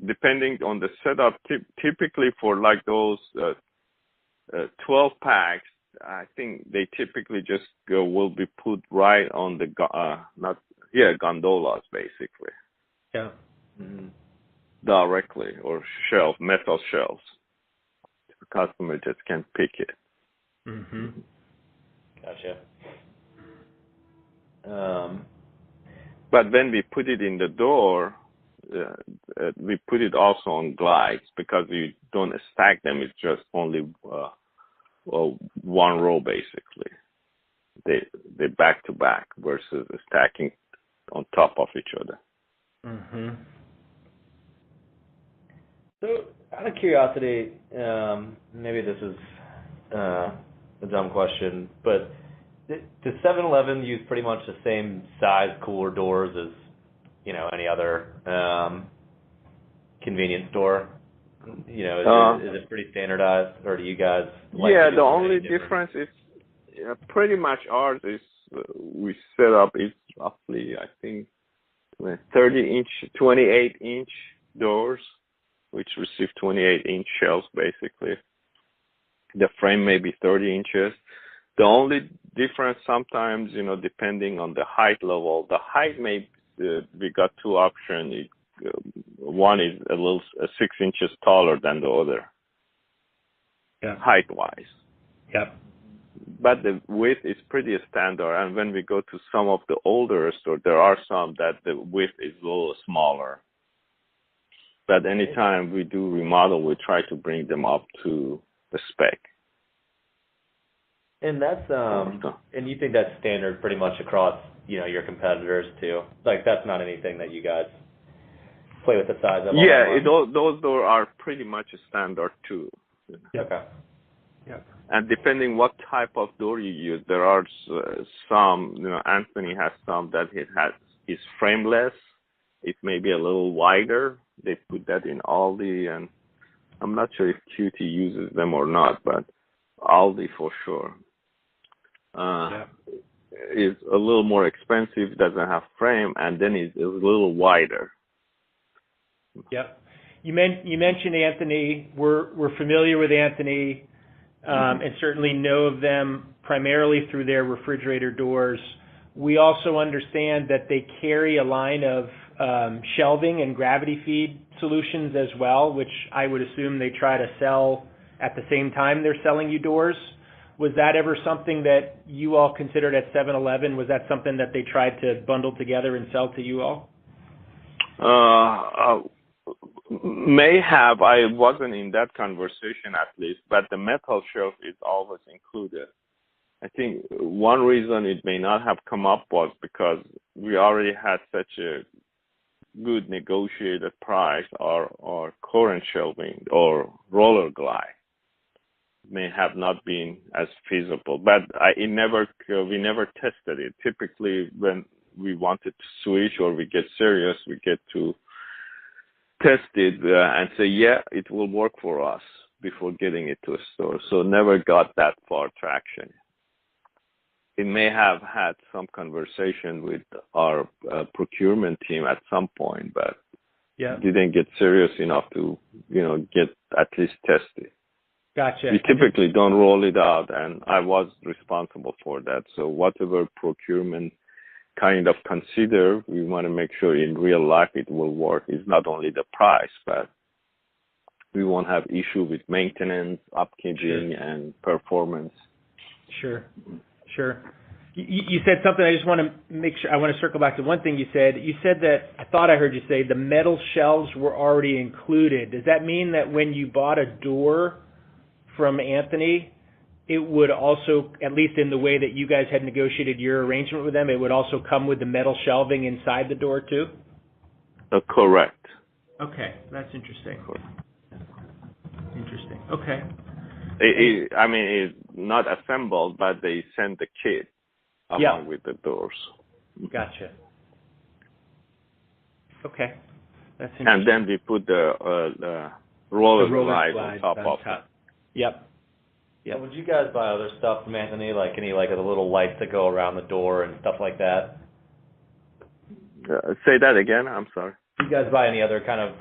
depending on the setup, typically for like those 12 packs, I think they typically just will be put right on the gondolas basically. Yeah. Mm-hmm. Directly, or metal shelves. The customer just can't pick it. Mm-hmm. Gotcha. But when we put it in the door, we put it also on glides because you don't stack them. It's just only one row basically. They back to back versus stacking on top of each other. Mm-hmm. So, out of curiosity, maybe this is a dumb question, but does 7-Eleven use pretty much the same size cooler doors as, any other convenience store? Is it pretty standardized, or do you guys like to do the only difference is pretty much ours is we set up is roughly, I think, 28-inch doors, which receive 28-inch shelves basically. The frame may be 30 inches. The only difference sometimes, depending on the height level, the height may, we got two options. One is 6 inches taller than the other, height-wise. Yep. But the width is pretty standard. And when we go to some of the older stores, there are some that the width is a little smaller. But anytime we do remodel, we try to bring them up to the spec. And that's and you think that's standard pretty much across your competitors too? Like that's not anything that you guys play with the size of? Yeah, those doors are pretty much standard too. Okay. Yeah. And depending what type of door you use, there are some. Anthony has some that is frameless. It may be a little wider. They put that in Aldi, and I'm not sure if QT uses them or not, but Aldi for sure. Is a little more expensive, doesn't have frame, and then is a little wider. Yep. You mentioned Anthony. We're familiar with Anthony, and certainly know of them primarily through their refrigerator doors. We also understand that they carry a line of shelving and gravity feed solutions as well, which I would assume they try to sell at the same time they're selling you doors. Was that ever something that you all considered at 7-Eleven? Was that something that they tried to bundle together and sell to you all? May have. I wasn't in that conversation at least, but the metal shelf is always included. I think one reason it may not have come up was because we already had such a good negotiated price or current shelving or roller glide may have not been as feasible. But we never tested it. Typically, when we wanted to switch or we get serious, we get to test it and say, yeah, it will work for us before getting it to a store. So never got that far traction. It may have had some conversation with our procurement team at some point, but didn't get serious enough to, get at least tested. Gotcha. We typically don't roll it out, and I was responsible for that. So whatever procurement kind of consider, we want to make sure in real life it will work. It's not only the price, but we won't have issue with maintenance, upkeeping, and performance. Sure. You said something. I just want to make sure. I want to circle back to one thing you said. You said that I thought I heard you say the metal shelves were already included. Does that mean that when you bought a door from Anthony, it would also, at least in the way that you guys had negotiated your arrangement with them, it would also come with the metal shelving inside the door too? Correct. Okay, that's interesting. Interesting. Okay. It's not assembled, but they send the kit along with the doors. Gotcha. Okay, that's interesting. And then we put the roller glide on top of it. Yep. So would you guys buy other stuff from Anthony, like any of the little lights that go around the door and stuff like that? Say that again. I'm sorry. Do you guys buy any other kind of